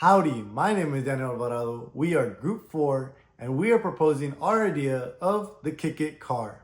Howdy, my name is Daniel Alvarado. We are Group 4 and we are proposing our idea of the Kick It car.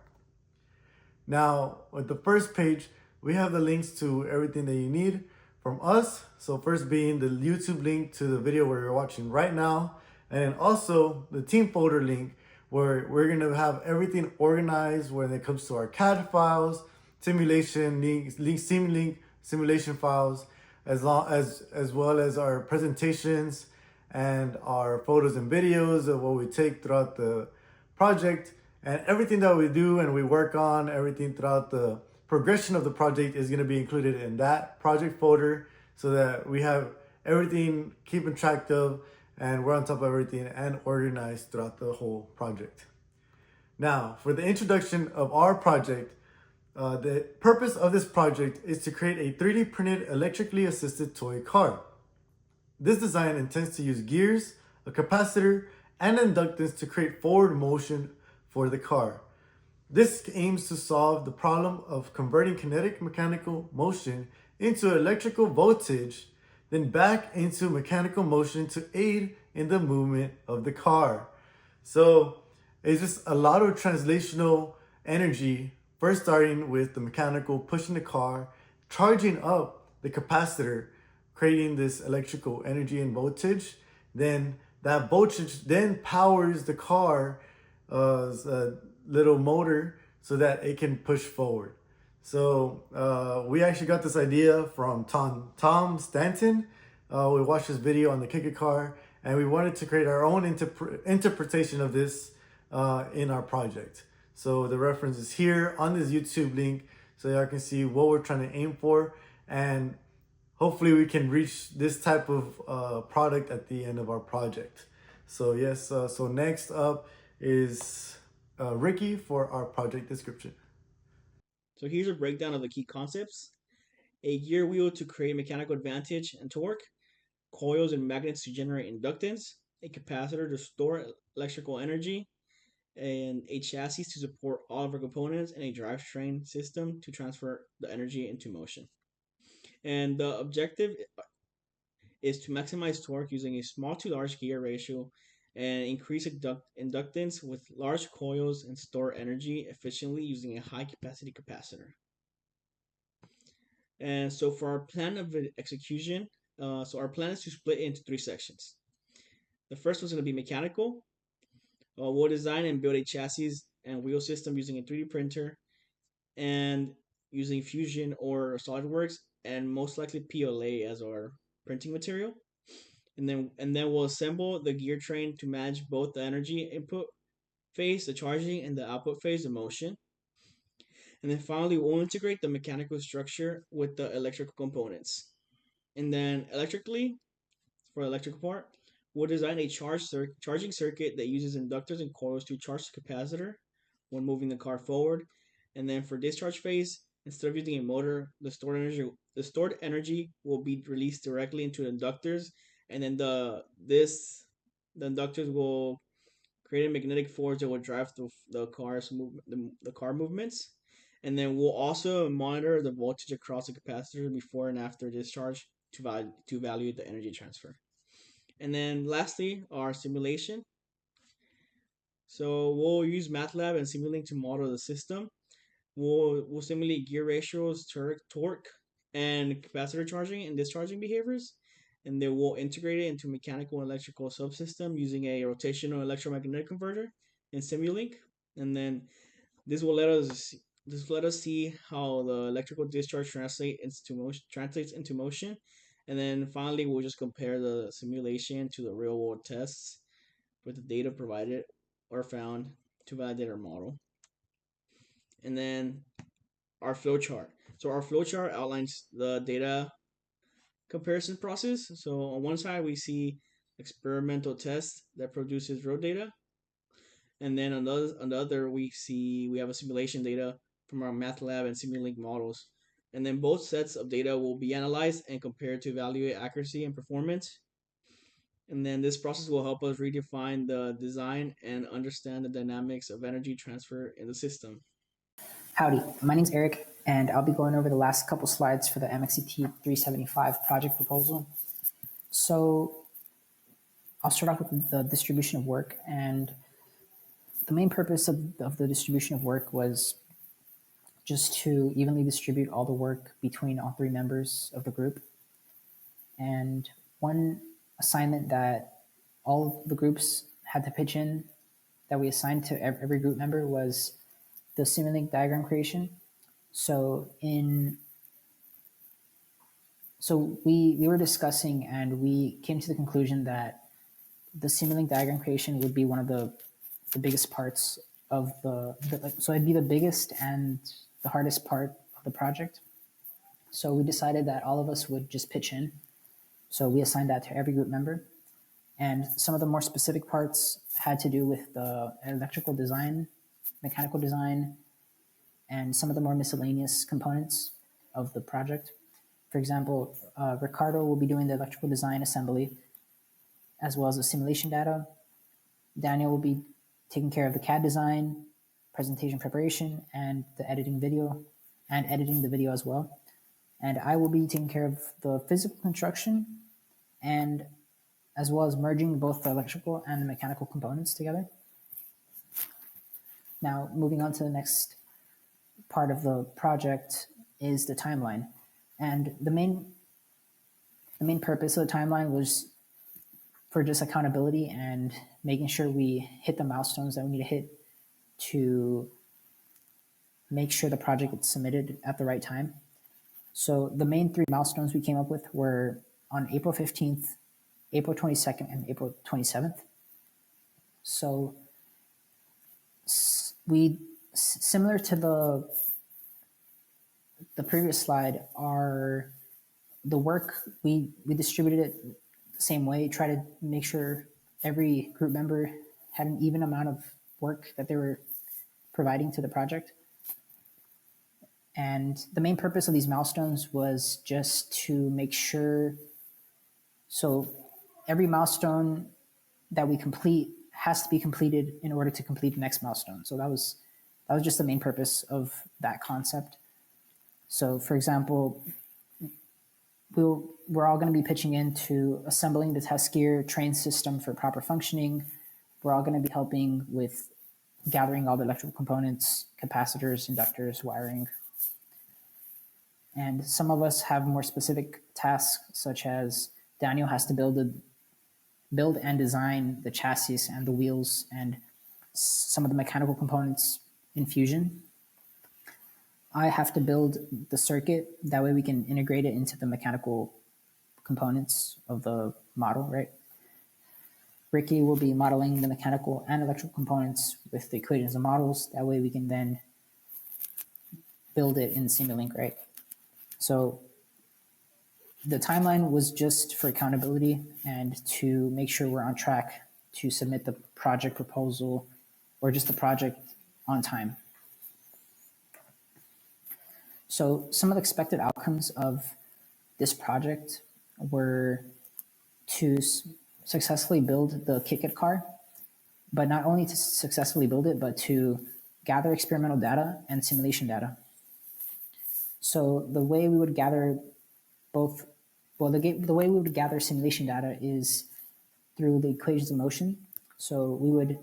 Now, with the first page, we have the links to everything that you need from us. So first being the YouTube link to the video where you're watching right now, and then also the team folder link where we're gonna have everything organized when it comes to our CAD files, simulation link, simulation files, as well as our presentations and our photos and videos of what we take throughout the project, and everything that we do and we work on, everything throughout the progression of the project is going to be included in that project folder so that we have everything keeping track of and we're on top of everything and organized throughout the whole project. Now, for the introduction of our project, the purpose of this project is to create a 3D printed electrically assisted toy car. This design intends to use gears, a capacitor, and inductance to create forward motion for the car. This aims to solve the problem of converting kinetic mechanical motion into electrical voltage, then back into mechanical motion to aid in the movement of the car. So it's just a lot of translational energy, first starting with the mechanical pushing the car, charging up the capacitor, creating this electrical energy and voltage. Then that voltage then powers the car little motor so that it can push forward. So we actually got this idea from Tom Stanton. We watched this video on the Kick It car, and we wanted to create our own interpretation of this in our project. So the reference is here on this YouTube link, so y'all can see what we're trying to aim for, and hopefully we can reach this type of product at the end of our project. So yes, so next up is Ricky for our project description. So here's a breakdown of the key concepts. A gear wheel to create mechanical advantage and torque, coils and magnets to generate inductance, a capacitor to store electrical energy, and a chassis to support all of our components, and a drivetrain system to transfer the energy into motion. And the objective is to maximize torque using a small to large gear ratio and increase inductance with large coils and store energy efficiently using a high capacity capacitor. And so for our plan of execution, so our plan is to split into three sections. The first one's going to be mechanical. We'll design and build a chassis and wheel system using a 3D printer and using Fusion or SolidWorks, and most likely PLA as our printing material. And then we'll assemble the gear train to manage both the energy input phase, the charging, and the output phase, the motion. And then finally, we'll integrate the mechanical structure with the electrical components. And then electrically, for the electrical part, we'll design a charging circuit that uses inductors and coils to charge the capacitor when moving the car forward. And then for discharge phase, instead of using a motor, the stored energy will be released directly into the inductors, and then the inductors will create a magnetic force that will drive the car movements. And then we'll also monitor the voltage across the capacitor before and after discharge to evaluate the energy transfer. And then lastly, our simulation. So we'll use MATLAB and Simulink to model the system. We'll simulate gear ratios, torque, and capacitor charging and discharging behaviors. And then we'll integrate it into mechanical and electrical subsystem using a rotational electromagnetic converter in Simulink. And then this will let us see how the electrical discharge translates into motion. And then finally, we'll just compare the simulation to the real world tests with the data provided or found to validate our model. And then our flowchart. So our flowchart outlines the data comparison process. So on one side, we see experimental test that produces real data. And then on the other, we have a simulation data from our MATLAB and Simulink models. And then both sets of data will be analyzed and compared to evaluate accuracy and performance. And then this process will help us redefine the design and understand the dynamics of energy transfer in the system. Howdy, my name's Eric, and I'll be going over the last couple slides for the MXET 375 project proposal. So I'll start off with the distribution of work. And the main purpose of the distribution of work was just to evenly distribute all the work between all three members of the group. And one assignment that all of the groups had to pitch in that we assigned to every group member was the Simulink diagram creation. So we were discussing and we came to the conclusion that the Simulink diagram creation would be one of the biggest parts of so it'd be the biggest and the hardest part of the project. So we decided that all of us would just pitch in. So we assigned that to every group member. And some of the more specific parts had to do with the electrical design, mechanical design, and some of the more miscellaneous components of the project. For example, Ricardo will be doing the electrical design assembly, as well as the simulation data. Daniel will be taking care of the CAD design, presentation preparation, and the editing video, and editing the video as well. And I will be taking care of the physical construction, and as well as merging both the electrical and the mechanical components together. Now, moving on to the next part of the project is the timeline. And the main purpose of the timeline was for just accountability and making sure we hit the milestones that we need to hit to make sure the project gets submitted at the right time. So the main three milestones we came up with were on April 15th, April 22nd, and April 27th. So we, similar to the previous slide, the work, we distributed it the same way, try to make sure every group member had an even amount of work that they were providing to the project. And the main purpose of these milestones was just to make sure, so every milestone that we complete has to be completed in order to complete the next milestone. So that was just the main purpose of that concept. So for example, we're all going to be pitching into assembling the test gear train system for proper functioning. We're all going to be helping with gathering all the electrical components, capacitors, inductors, wiring. And some of us have more specific tasks, such as Daniel has to build and design the chassis and the wheels and some of the mechanical components in Fusion. I have to build the circuit. That way we can integrate it into the mechanical components of the model, right? Ricky will be modeling the mechanical and electrical components with the equations and models. That way we can then build it in Simulink, right? So the timeline was just for accountability and to make sure we're on track to submit the project proposal or just the project on time. So some of the expected outcomes of this project were to successfully build the KitKat car, but not only to successfully build it, but to gather experimental data and simulation data. So the way we would gather both, well, the way we would gather simulation data is through the equations of motion. So we would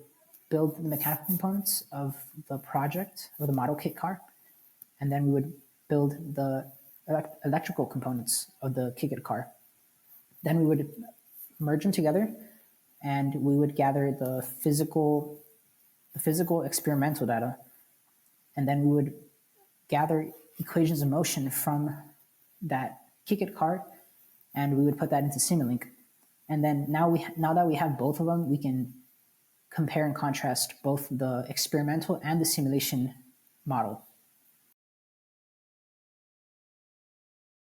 build the mechanical components of the project or the model kit car, and then we would build the electrical components of the KitKat car. Then we would merge them together, and we would gather the physical experimental data, and then we would gather equations of motion from that KitKat car, and we would put that into Simulink. And then now that we have both of them, we can compare and contrast both the experimental and the simulation model.